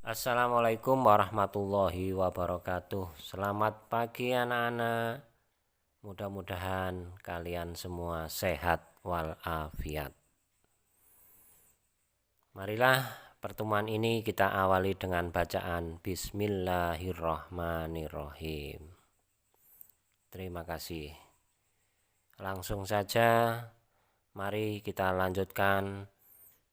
Assalamualaikum warahmatullahi wabarakatuh. Selamat pagi anak-anak. Mudah-mudahan kalian semua sehat walafiat. Marilah pertemuan ini kita awali dengan bacaan Bismillahirrahmanirrahim. Terima kasih. Langsung saja mari kita lanjutkan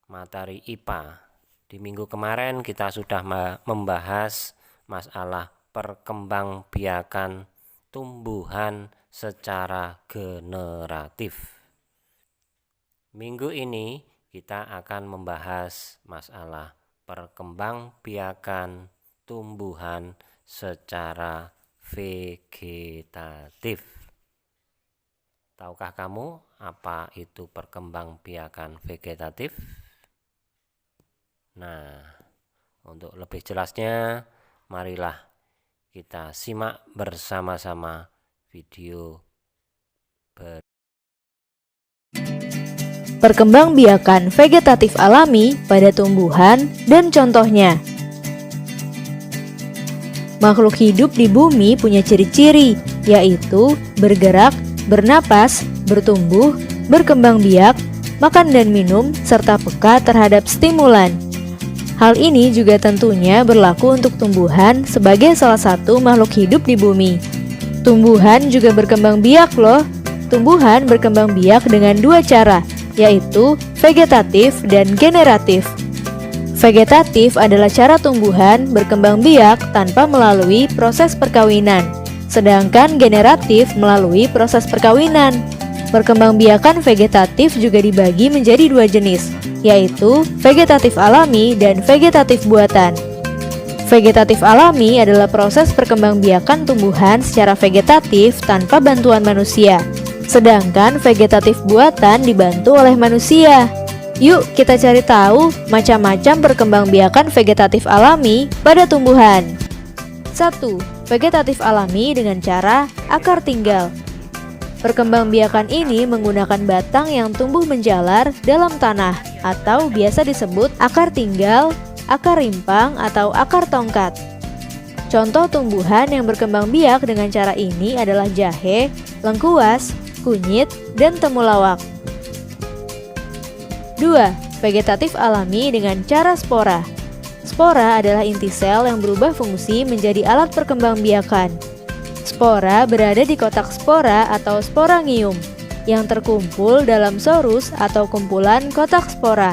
materi IPA. Di minggu kemarin kita sudah membahas masalah perkembangbiakan tumbuhan secara generatif. Minggu ini kita akan membahas masalah perkembangbiakan tumbuhan secara vegetatif. Tahukah kamu apa itu perkembangbiakan vegetatif? Nah, untuk lebih jelasnya, marilah kita simak bersama-sama video Perkembangbiakan vegetatif alami pada tumbuhan dan contohnya. Makhluk hidup di bumi punya ciri-ciri, yaitu bergerak, bernapas, bertumbuh, berkembang biak, makan dan minum, serta peka terhadap stimulan. Hal ini juga tentunya berlaku untuk tumbuhan sebagai salah satu makhluk hidup di bumi. Tumbuhan juga berkembang biak loh. Tumbuhan berkembang biak dengan dua cara, yaitu vegetatif dan generatif. Vegetatif adalah cara tumbuhan berkembang biak tanpa melalui proses perkawinan, sedangkan generatif melalui proses perkawinan. Perkembangbiakan vegetatif juga dibagi menjadi dua jenis, yaitu vegetatif alami dan vegetatif buatan. Vegetatif alami adalah proses perkembangbiakan tumbuhan secara vegetatif tanpa bantuan manusia, sedangkan vegetatif buatan dibantu oleh manusia. Yuk kita cari tahu macam-macam perkembangbiakan vegetatif alami pada tumbuhan. 1. Vegetatif alami dengan cara akar tinggal. Perkembangbiakan ini menggunakan batang yang tumbuh menjalar dalam tanah atau biasa disebut akar tinggal, akar rimpang, atau akar tongkat. Contoh tumbuhan yang berkembang biak dengan cara ini adalah jahe, lengkuas, kunyit, dan temulawak. 2. Vegetatif alami dengan cara spora. Spora adalah inti sel yang berubah fungsi menjadi alat perkembangbiakan. Spora berada di kotak spora atau sporangium yang terkumpul dalam sorus atau kumpulan kotak spora.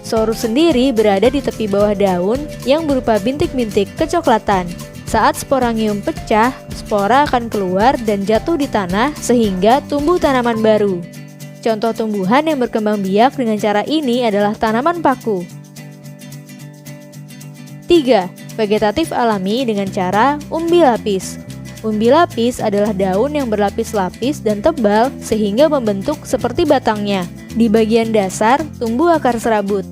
Sorus sendiri berada di tepi bawah daun yang berupa bintik-bintik kecoklatan. Saat sporangium pecah, spora akan keluar dan jatuh di tanah sehingga tumbuh tanaman baru. Contoh tumbuhan yang berkembang biak dengan cara ini adalah tanaman paku. 3. Vegetatif alami dengan cara umbi lapis. Umbi lapis adalah daun yang berlapis-lapis dan tebal sehingga membentuk seperti batangnya. Di bagian dasar tumbuh akar serabut.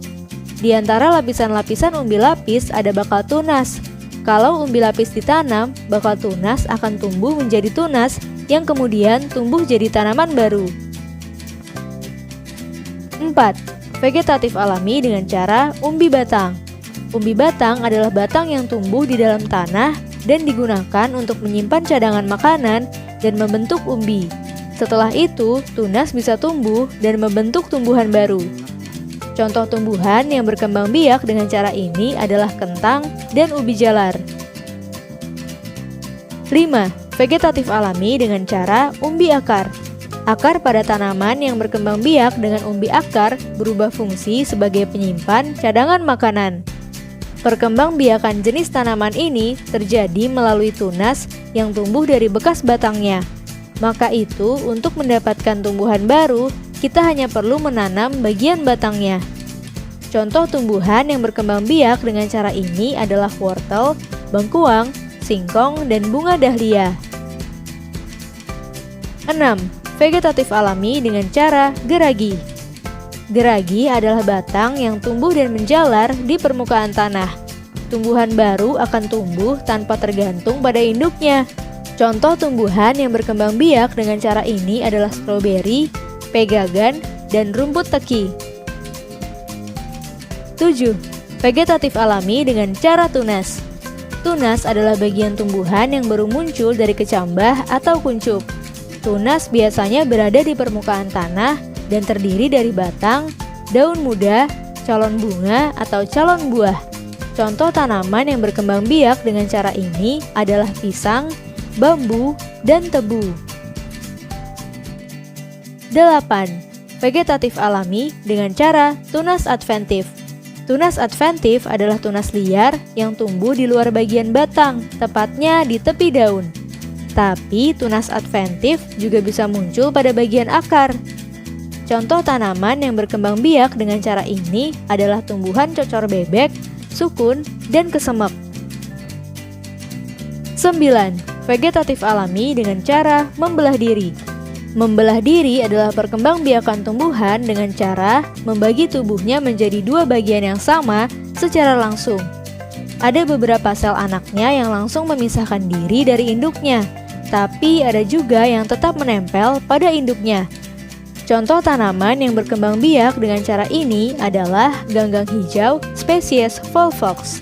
Di antara lapisan-lapisan umbi lapis ada bakal tunas. Kalau umbi lapis ditanam, bakal tunas akan tumbuh menjadi tunas yang kemudian tumbuh jadi tanaman baru. 4. Vegetatif alami dengan cara umbi batang. Umbi batang adalah batang yang tumbuh di dalam tanah dan digunakan untuk menyimpan cadangan makanan dan membentuk umbi. Setelah itu, tunas bisa tumbuh dan membentuk tumbuhan baru. Contoh tumbuhan yang berkembang biak dengan cara ini adalah kentang dan ubi jalar. 5. Vegetatif alami dengan cara umbi akar. Akar pada tanaman yang berkembang biak dengan umbi akar berubah fungsi sebagai penyimpan cadangan makanan. Perkembangbiakan jenis tanaman ini terjadi melalui tunas yang tumbuh dari bekas batangnya. Maka itu, untuk mendapatkan tumbuhan baru, kita hanya perlu menanam bagian batangnya. Contoh tumbuhan yang berkembang biak dengan cara ini adalah wortel, bengkuang, singkong, dan bunga dahlia. 6. Vegetatif alami dengan cara geragi. Geragi adalah batang yang tumbuh dan menjalar di permukaan tanah. Tumbuhan baru akan tumbuh tanpa tergantung pada induknya. Contoh tumbuhan yang berkembang biak dengan cara ini adalah stroberi, pegagan, dan rumput teki. 7. Vegetatif alami dengan cara tunas. Tunas adalah bagian tumbuhan yang baru muncul dari kecambah atau kuncup. Tunas biasanya berada di permukaan tanah dan terdiri dari batang, daun muda, calon bunga atau calon buah. Contoh tanaman yang berkembang biak dengan cara ini adalah pisang, bambu, dan tebu. 8. Vegetatif alami dengan cara tunas adventif. Tunas adventif adalah tunas liar yang tumbuh di luar bagian batang, tepatnya di tepi daun. Tapi tunas adventif juga bisa muncul pada bagian akar. Contoh tanaman yang berkembang biak dengan cara ini adalah tumbuhan cocor bebek, sukun, dan kesemek. 9. Vegetatif alami dengan cara membelah diri. Membelah diri adalah perkembangbiakan tumbuhan dengan cara membagi tubuhnya menjadi dua bagian yang sama secara langsung. Ada beberapa sel anaknya yang langsung memisahkan diri dari induknya, tapi ada juga yang tetap menempel pada induknya. Contoh tanaman yang berkembang biak dengan cara ini adalah ganggang hijau spesies Volvox.